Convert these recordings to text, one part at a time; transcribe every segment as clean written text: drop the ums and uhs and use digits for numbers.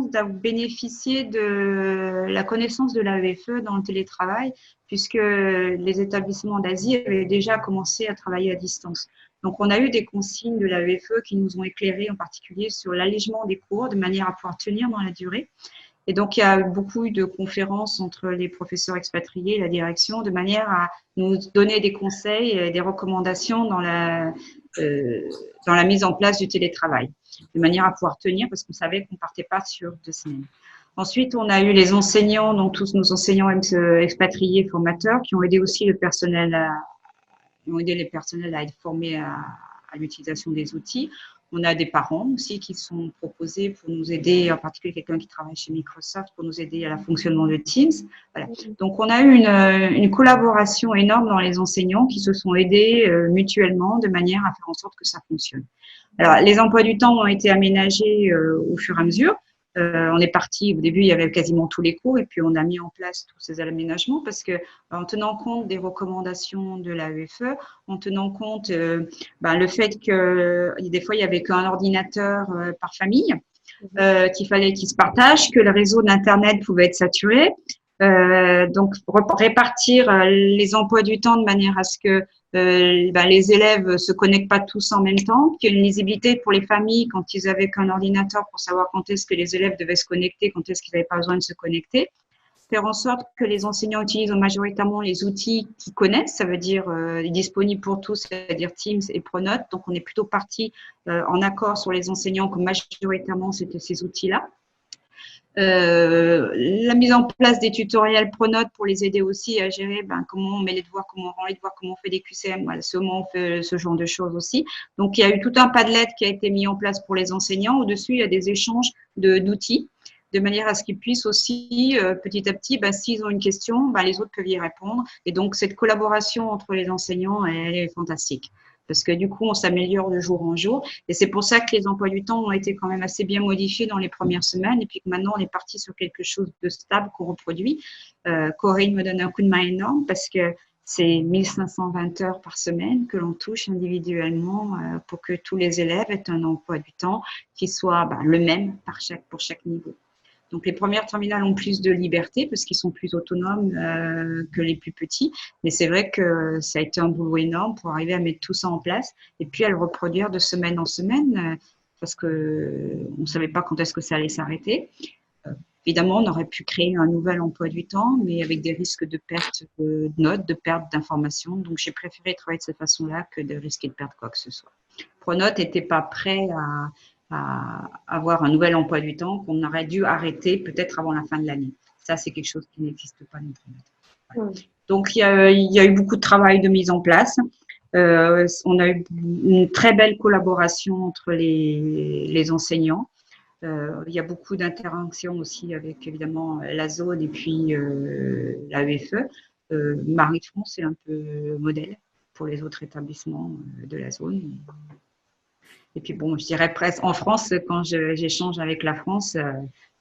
chance d'avoir bénéficié de la connaissance de l'AEFE dans le télétravail, puisque les établissements d'Asie avaient déjà commencé à travailler à distance. Donc, on a eu des consignes de l'AEFE qui nous ont éclairés en particulier sur l'allègement des cours de manière à pouvoir tenir dans la durée. Et donc, il y a beaucoup de conférences entre les professeurs expatriés et la direction de manière à nous donner des conseils et des recommandations dans la mise en place du télétravail, de manière à pouvoir tenir parce qu'on savait qu'on ne partait pas sur 2 semaines. Ensuite, on a eu les enseignants, donc tous nos enseignants expatriés formateurs qui ont aidé aussi le personnel à être formés à l'utilisation des outils. On a des parents aussi qui sont proposés pour nous aider, en particulier quelqu'un qui travaille chez Microsoft, pour nous aider à la fonctionnement de Teams. Voilà. Donc, on a eu une collaboration énorme dans les enseignants qui se sont aidés mutuellement de manière à faire en sorte que ça fonctionne. Alors, les emplois du temps ont été aménagés au fur et à mesure. On est parti, au début, il y avait quasiment tous les cours et puis on a mis en place tous ces aménagements parce que en tenant compte des recommandations de l'AEFE, en tenant compte le fait que des fois, il n'y avait qu'un ordinateur par famille, qu'il fallait qu'ils se partagent, que le réseau d'Internet pouvait être saturé. Donc, répartir les emplois du temps de manière à ce que les élèves se connectent pas tous en même temps, qu'il y ait une lisibilité pour les familles quand ils avaient qu'un ordinateur pour savoir quand est-ce que les élèves devaient se connecter, quand est-ce qu'ils n'avaient pas besoin de se connecter. Faire en sorte que les enseignants utilisent majoritairement les outils qu'ils connaissent, ça veut dire disponibles pour tous, c'est-à-dire Teams et Pronote. Donc, on est plutôt parti en accord sur les enseignants que majoritairement c'était ces outils-là. La mise en place des tutoriels Pronote pour les aider aussi à gérer comment on met les devoirs, comment on rend les devoirs, comment on fait des QCM, voilà, on fait ce genre de choses aussi. Donc, il y a eu tout un Padlet qui a été mis en place pour les enseignants. Au-dessus, il y a des échanges d'outils de manière à ce qu'ils puissent aussi, petit à petit, s'ils ont une question, les autres peuvent y répondre. Et donc, cette collaboration entre les enseignants, elle est fantastique. Parce que du coup, on s'améliore de jour en jour. Et c'est pour ça que les emplois du temps ont été quand même assez bien modifiés dans les premières semaines. Et puis que maintenant, on est parti sur quelque chose de stable qu'on reproduit. Corinne me donne un coup de main énorme parce que c'est 1520 heures par semaine que l'on touche individuellement pour que tous les élèves aient un emploi du temps qui soit le même pour chaque niveau. Donc, les premières terminales ont plus de liberté parce qu'ils sont plus autonomes que les plus petits. Mais c'est vrai que ça a été un boulot énorme pour arriver à mettre tout ça en place et puis à le reproduire de semaine en semaine parce qu'on ne savait pas quand est-ce que ça allait s'arrêter. Évidemment, on aurait pu créer un nouvel emploi du temps, mais avec des risques de perte de notes, de perte d'informations. Donc, j'ai préféré travailler de cette façon-là que de risquer de perdre quoi que ce soit. Pronote n'était pas prêt à avoir un nouvel emploi du temps qu'on aurait dû arrêter peut-être avant la fin de l'année. Ça, c'est quelque chose qui n'existe pas non plus. Voilà. Donc, il y a eu beaucoup de travail de mise en place. On a eu une très belle collaboration entre les enseignants. Il y a beaucoup d'interactions aussi avec, évidemment, la zone et puis l'AEFE. Marie de France, c'est un peu modèle pour les autres établissements de la zone. Et puis bon, je dirais presque en France, quand j'échange avec la France,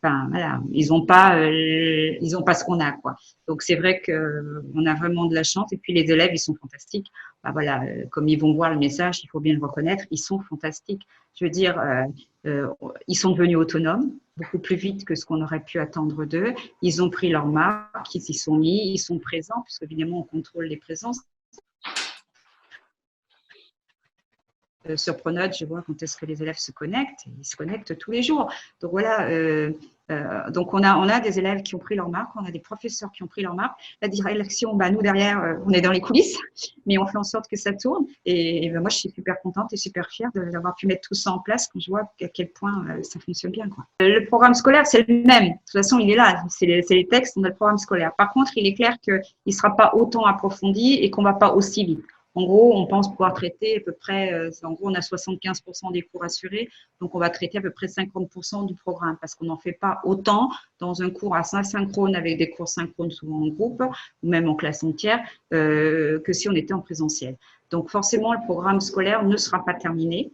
voilà, ils ont pas ce qu'on a, quoi. Donc c'est vrai que on a vraiment de la chance. Et puis les élèves, ils sont fantastiques. Voilà, comme ils vont voir le message, il faut bien le reconnaître, ils sont fantastiques. Je veux dire, ils sont devenus autonomes beaucoup plus vite que ce qu'on aurait pu attendre d'eux. Ils ont pris leur marque, ils s'y sont mis, ils sont présents, puisque évidemment on contrôle les présences. Sur Pronote, je vois quand est-ce que les élèves se connectent. Ils se connectent tous les jours. Donc voilà, donc on a des élèves qui ont pris leur marque, on a des professeurs qui ont pris leur marque. La direction, nous derrière, on est dans les coulisses, mais on fait en sorte que ça tourne. Et moi, je suis super contente et super fière d'avoir pu mettre tout ça en place quand je vois à quel point ça fonctionne bien, quoi. Le programme scolaire, c'est le même. De toute façon, il est là. C'est les textes, on a le programme scolaire. Par contre, il est clair qu'il ne sera pas autant approfondi et qu'on ne va pas aussi vite. En gros, on pense pouvoir traiter à peu près, en gros, on a 75% des cours assurés, donc on va traiter à peu près 50% du programme parce qu'on n'en fait pas autant dans un cours asynchrone avec des cours synchrones souvent en groupe ou même en classe entière que si on était en présentiel. Donc forcément, le programme scolaire ne sera pas terminé,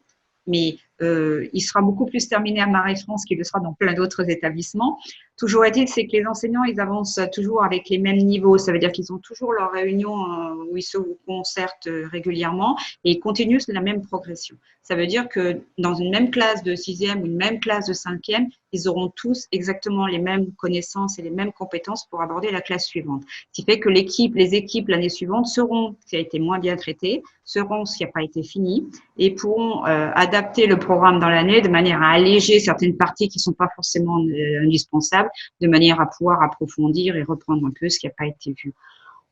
mais il sera beaucoup plus terminé à Marie-France qu'il le sera dans plein d'autres établissements. Toujours est-il, c'est que les enseignants, ils avancent toujours avec les mêmes niveaux. Ça veut dire qu'ils ont toujours leurs réunions où ils se concertent régulièrement et ils continuent la même progression. Ça veut dire que dans une même classe de 6e ou une même classe de 5e, ils auront tous exactement les mêmes connaissances et les mêmes compétences pour aborder la classe suivante. Ce qui fait que les équipes l'année suivante seront ce qui a été moins bien traité, seront ce qui n'a pas été fini et pourront adapter le programme dans l'année de manière à alléger certaines parties qui ne sont pas forcément indispensables, de manière à pouvoir approfondir et reprendre un peu ce qui n'a pas été vu.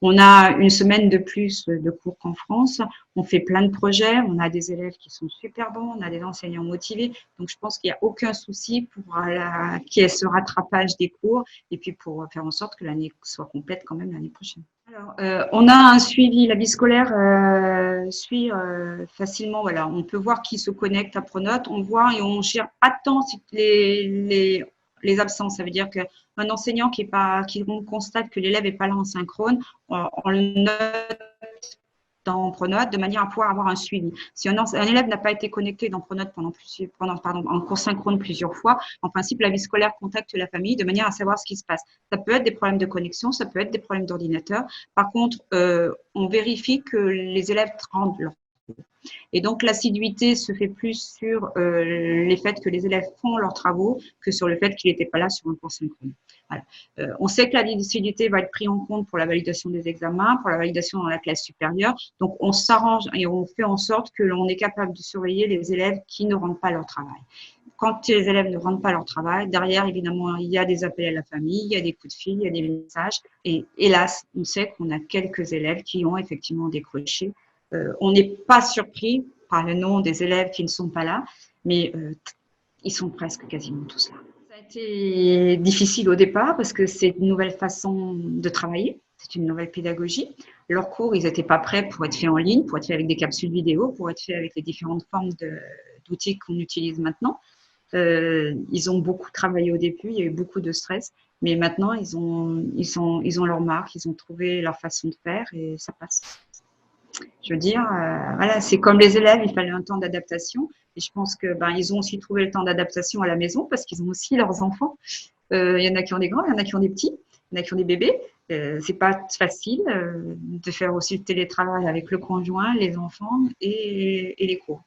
On a une semaine de plus de cours qu'en France. On fait plein de projets. On a des élèves qui sont super bons. On a des enseignants motivés. Donc, je pense qu'il n'y a aucun souci pour qu'il y ait ce rattrapage des cours et puis pour faire en sorte que l'année soit complète quand même l'année prochaine. Alors, on a un suivi. La vie scolaire suit facilement. Voilà, on peut voir qui se connecte à Pronote. On voit et on gère pas tant les absences. Ça veut dire qu'un enseignant qui constate que l'élève n'est pas là en synchrone, on le note dans Pronote de manière à pouvoir avoir un suivi. Si un élève n'a pas été connecté dans Pronote en cours synchrone plusieurs fois, en principe, la vie scolaire contacte la famille de manière à savoir ce qui se passe. Ça peut être des problèmes de connexion, ça peut être des problèmes d'ordinateur. Par contre, on vérifie que les élèves rendent leur cours. Et donc, l'assiduité se fait plus sur les faits que les élèves font leurs travaux que sur le fait qu'il n'était pas là sur un cours synchrone. Voilà. On sait que la lucidité va être prise en compte pour la validation des examens, pour la validation dans la classe supérieure. Donc, on s'arrange et on fait en sorte que l'on est capable de surveiller les élèves qui ne rendent pas leur travail. Quand les élèves ne rendent pas leur travail, derrière, évidemment, il y a des appels à la famille, il y a des coups de fil, il y a des messages. Et hélas, on sait qu'on a quelques élèves qui ont effectivement décroché. On n'est pas surpris par le nom des élèves qui ne sont pas là, mais ils sont presque quasiment tous là. Ça a été difficile au départ parce que c'est une nouvelle façon de travailler, c'est une nouvelle pédagogie. Leurs cours, ils n'étaient pas prêts pour être faits en ligne, pour être faits avec des capsules vidéo, pour être faits avec les différentes formes d'outils qu'on utilise maintenant. Ils ont beaucoup travaillé au début, il y a eu beaucoup de stress, mais maintenant, ils ont leur marque, ils ont trouvé leur façon de faire et ça passe. Je veux dire, voilà, c'est comme les élèves, il fallait un temps d'adaptation. Et je pense que ils ont aussi trouvé le temps d'adaptation à la maison parce qu'ils ont aussi leurs enfants. Il y en a qui ont des grands, il y en a qui ont des petits, il y en a qui ont des bébés. C'est pas facile de faire aussi le télétravail avec le conjoint, les enfants et les cours.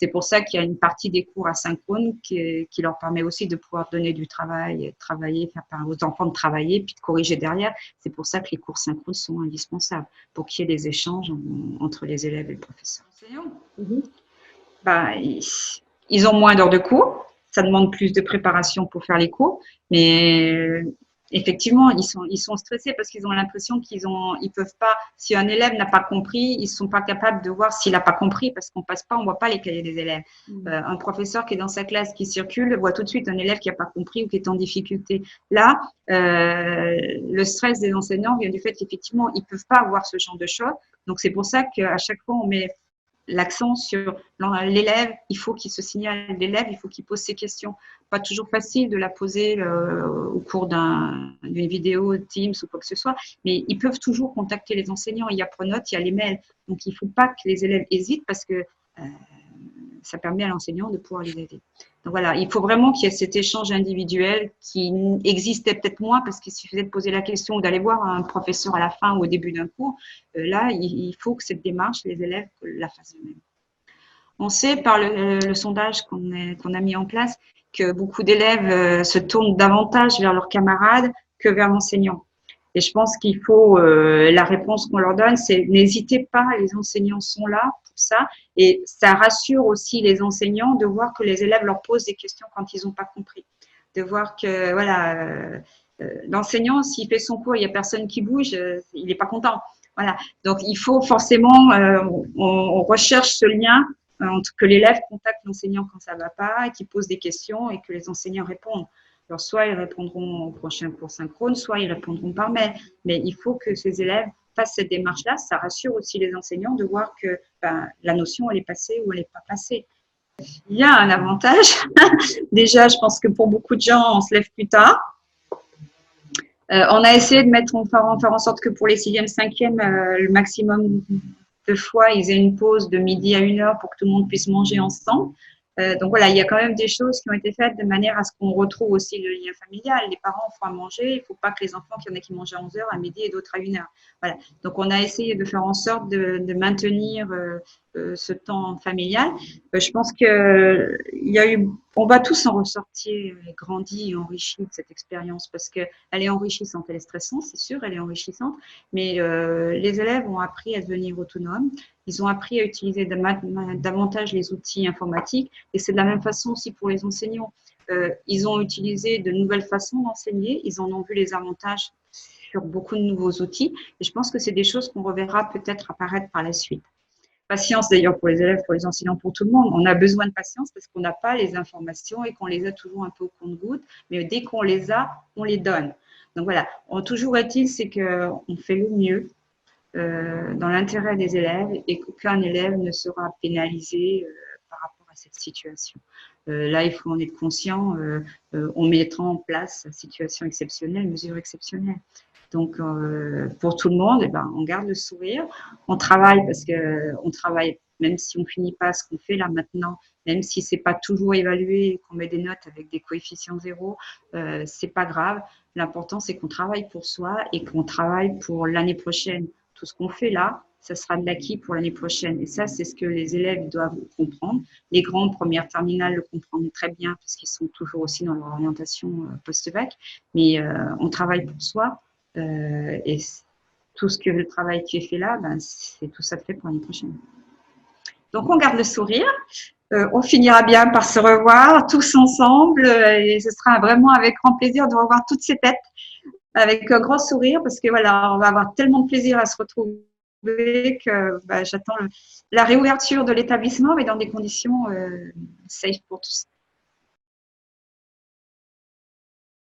C'est pour ça qu'il y a une partie des cours asynchrone qui leur permet aussi de pouvoir donner du travail, travailler, faire aux enfants de travailler, puis de corriger derrière. C'est pour ça que les cours synchrones sont indispensables, pour qu'il y ait des échanges entre les élèves et le professeur. Ils ont moins d'heures de cours, ça demande plus de préparation pour faire les cours, mais effectivement, ils sont stressés parce qu'ils ont l'impression ils peuvent pas, si un élève n'a pas compris, ils sont pas capables de voir s'il n'a pas compris parce qu'on voit pas les cahiers des élèves. Un professeur qui est dans sa classe, qui circule, voit tout de suite un élève qui n'a pas compris ou qui est en difficulté. Là, le stress des enseignants vient du fait qu'effectivement, ils peuvent pas avoir ce genre de choses. Donc, c'est pour ça qu'à chaque fois, on met l'accent sur l'élève, il faut qu'il se signale l'élève, il faut qu'il pose ses questions. Pas toujours facile de la poser au cours d'une vidéo Teams ou quoi que ce soit, mais ils peuvent toujours contacter les enseignants. Il y a Pronote, il y a les mails. Donc, il ne faut pas que les élèves hésitent parce que ça permet à l'enseignant de pouvoir les aider. Donc voilà, il faut vraiment qu'il y ait cet échange individuel qui existait peut-être moins parce qu'il suffisait de poser la question ou d'aller voir un professeur à la fin ou au début d'un cours. Là, il faut que cette démarche, les élèves la fassent eux-mêmes. On sait par le sondage qu'on a mis en place que beaucoup d'élèves se tournent davantage vers leurs camarades que vers l'enseignant. Et je pense qu'il faut, la réponse qu'on leur donne, c'est n'hésitez pas, les enseignants sont là pour ça. Et ça rassure aussi les enseignants de voir que les élèves leur posent des questions quand ils n'ont pas compris. De voir que, voilà, l'enseignant, s'il fait son cours, il n'y a personne qui bouge, il n'est pas content. Voilà. Donc, il faut forcément, on recherche ce lien entre que l'élève contacte l'enseignant quand ça ne va pas, et qu'il pose des questions et que les enseignants répondent. Alors, soit ils répondront au prochain cours synchrone, soit ils répondront par mail. Mais il faut que ces élèves fassent cette démarche-là. Ça rassure aussi les enseignants de voir que la notion, elle est passée ou elle n'est pas passée. Il y a un avantage. Déjà, je pense que pour beaucoup de gens, on se lève plus tard. On a essayé de faire en sorte que pour les 6e, 5e, le maximum de fois, ils aient une pause de midi à 1h pour que tout le monde puisse manger ensemble. Donc voilà, il y a quand même des choses qui ont été faites de manière à ce qu'on retrouve aussi le lien familial. Les parents font à manger, il ne faut pas que les enfants, qu'il y en ait qui mangent à 11 heures, à midi et d'autres à 1 heure. Voilà. Donc on a essayé de faire en sorte de maintenir ce temps familial. Je pense que il y a eu, on va tous en ressortir grandi et enrichis de cette expérience parce qu'elle est enrichissante, elle est stressante, c'est sûr, elle est enrichissante, mais les élèves ont appris à devenir autonomes. Ils ont appris à utiliser davantage les outils informatiques et c'est de la même façon aussi pour les enseignants. Ils ont utilisé de nouvelles façons d'enseigner, ils en ont vu les avantages sur beaucoup de nouveaux outils et je pense que c'est des choses qu'on reverra peut-être apparaître par la suite. Patience d'ailleurs pour les élèves, pour les enseignants, pour tout le monde. On a besoin de patience parce qu'on n'a pas les informations et qu'on les a toujours un peu au compte-gouttes, mais dès qu'on les a, on les donne. Donc voilà, toujours est-il, c'est qu'on fait le mieux dans l'intérêt des élèves et qu'aucun élève ne sera pénalisé par rapport à cette situation. Là, il faut en être conscient. On mettra en place situation exceptionnelle, mesure exceptionnelle. Donc, pour tout le monde, eh ben, on garde le sourire. On travaille parce que on travaille, même si on finit pas ce qu'on fait là maintenant, même si c'est pas toujours évalué, qu'on met des notes avec des coefficients zéro, c'est pas grave. L'important, c'est qu'on travaille pour soi et qu'on travaille pour l'année prochaine. Tout ce qu'on fait là, ça sera de l'acquis pour l'année prochaine. Et ça, c'est ce que les élèves doivent comprendre. Les grands premières terminales le comprennent très bien parce qu'ils sont toujours aussi dans leur orientation post-bac. Mais on travaille pour soi et tout ce que le travail qui est fait là, ben, c'est tout ça fait pour l'année prochaine. Donc, on garde le sourire. On finira bien par se revoir tous ensemble et ce sera vraiment avec grand plaisir de revoir toutes ces têtes avec un grand sourire parce que voilà, on va avoir tellement de plaisir à se retrouver que bah, j'attends la réouverture de l'établissement mais dans des conditions safe pour tous.